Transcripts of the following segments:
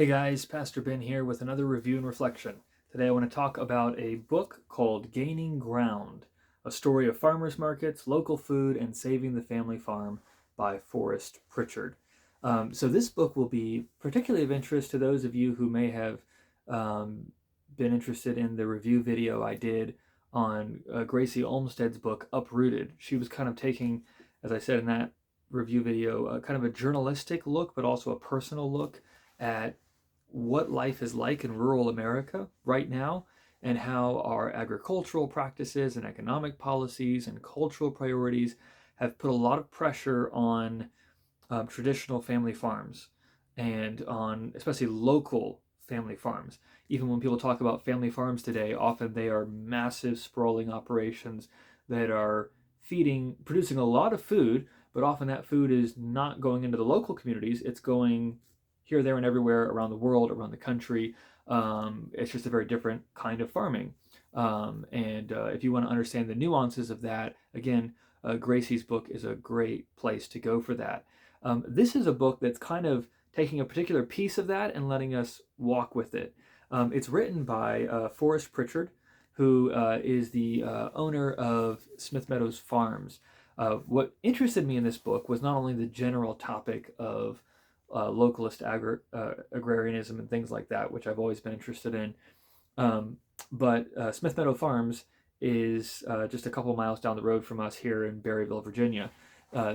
Hey guys, Pastor Ben here with another review and reflection. Today I want to talk about a book called Gaining Ground, a story of farmers markets, local food, and saving the family farm by Forrest Pritchard. So this book will be particularly of interest to those of you who may have um, been interested in the review video I did on Gracie Olmstead's book, Uprooted. She was kind of taking, as I said in that review video, kind of a journalistic look, but also a personal look at what life is like in rural America right now and how our agricultural practices and economic policies and cultural priorities have put a lot of pressure on traditional family farms and on especially local family farms. Even when people talk about family farms today, often they are massive, sprawling operations that are producing a lot of food, but often that food is not going into the local communities. It's going here, there, and everywhere around the world, around the country. It's just a very different kind of farming. And if you want to understand the nuances of that, again, Gracie's book is a great place to go for that. This is a book that's kind of taking a particular piece of that and letting us walk with it. It's written by Forrest Pritchard, who is the owner of Smith Meadows Farms. What interested me in this book was not only the general topic of localist agrarianism and things like that, which I've always been interested in, um, but Smith Meadow Farms is just a couple miles down the road from us here in Berryville, Virginia.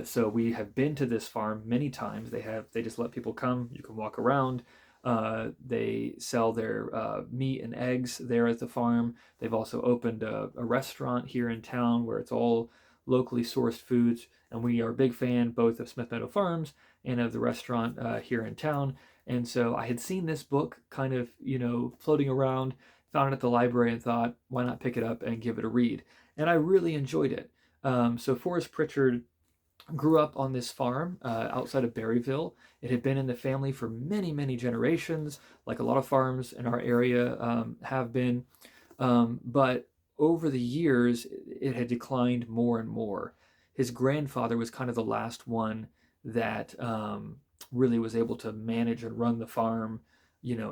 So we have been to this farm many times. They just let people come. You can walk around. They sell their meat and eggs there at the farm. They've also opened a restaurant here in town where it's all locally sourced foods. And we are a big fan both of Smith Meadow Farms and of the restaurant here in town. And so I had seen this book kind of, floating around, found it at the library and thought, why not pick it up and give it a read? And I really enjoyed it. So Forrest Pritchard grew up on this farm outside of Berryville. It had been in the family for many, many generations, like a lot of farms in our area have been. But over the years, it had declined more and more. His grandfather was kind of the last one that really was able to manage and run the farm,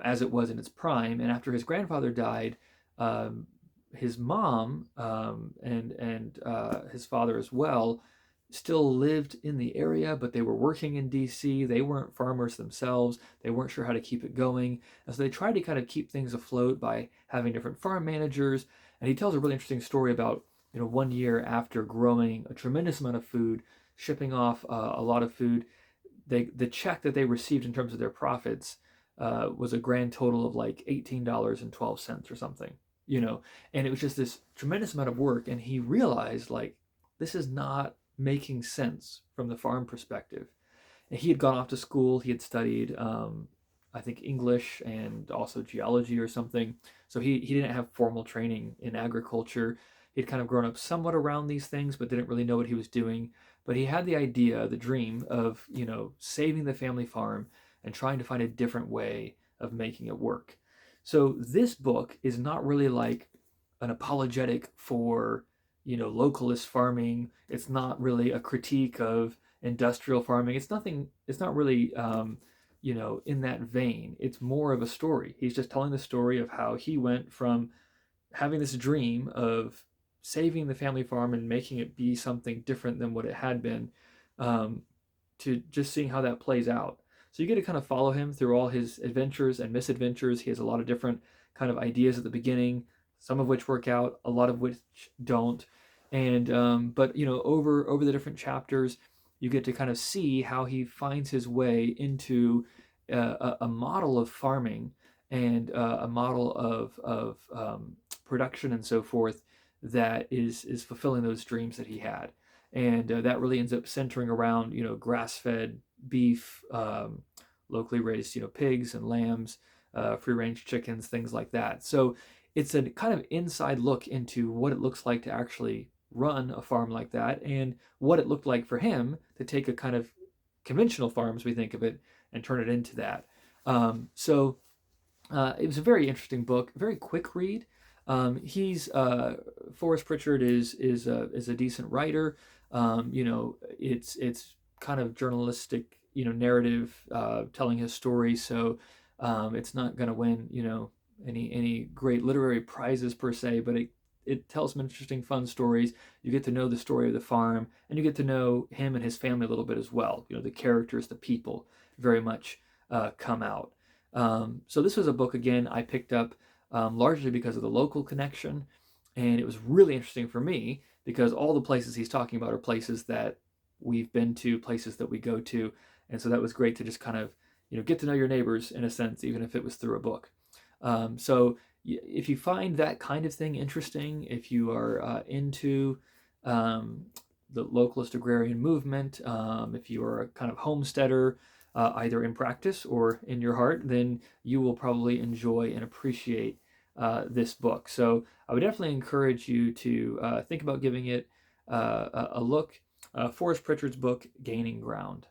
as it was in its prime. And after his grandfather died, um, his mom and his father as well still lived in the area, but they were working in DC. They weren't farmers themselves. They weren't sure how to keep it going. And so they tried to kind of keep things afloat by having different farm managers. And he tells a really interesting story about, one year after growing a tremendous amount of food, shipping off a lot of food, the check that they received in terms of their profits was a grand total of like $18.12 or something, and it was just this tremendous amount of work. And he realized, like, this is not making sense from the farm perspective. And he had gone off to school. He had studied, I think, English and also geology or something. So he didn't have formal training in agriculture. He'd kind of grown up somewhat around these things, but didn't really know what he was doing. But he had the idea, the dream of, saving the family farm and trying to find a different way of making it work. So this book is not really like an apologetic for, localist farming. It's not really a critique of industrial farming. It's not really, in that vein. It's more of a story. He's just telling the story of how he went from having this dream of saving the family farm and making it be something different than what it had been, um, to just seeing how that plays out. So you get to kind of follow him through all his adventures and misadventures. He has a lot of different kind of ideas at the beginning, some of which work out, a lot of which don't. And but over the different chapters, you get to kind of see how he finds his way into a model of farming and a model of production and so forth that is fulfilling those dreams that he had. And that really ends up centering around, grass-fed beef, locally raised, pigs and lambs, free-range chickens, things like that. So it's a kind of inside look into what it looks like to actually run a farm like that, and what it looked like for him to take a kind of conventional farm, as we think of it, and turn it into that. So it was a very interesting book, very quick read. He's Forrest Pritchard is a decent writer. It's kind of journalistic, narrative, telling his story. So It's not going to win, any great literary prizes per se, but it tells some interesting, fun stories. You get to know the story of the farm, and you get to know him and his family a little bit as well. The characters, the people, very much come out. So this was a book again I picked up largely because of the local connection, and it was really interesting for me because all the places he's talking about are places that we've been to, places that we go to, and so that was great to just kind of get to know your neighbors in a sense, even if it was through a book. So if you find that kind of thing interesting, if you are into the localist agrarian movement, if you are a kind of homesteader, either in practice or in your heart, then you will probably enjoy and appreciate this book. So I would definitely encourage you to think about giving it a look. Forrest Pritchard's book, Gaining Ground.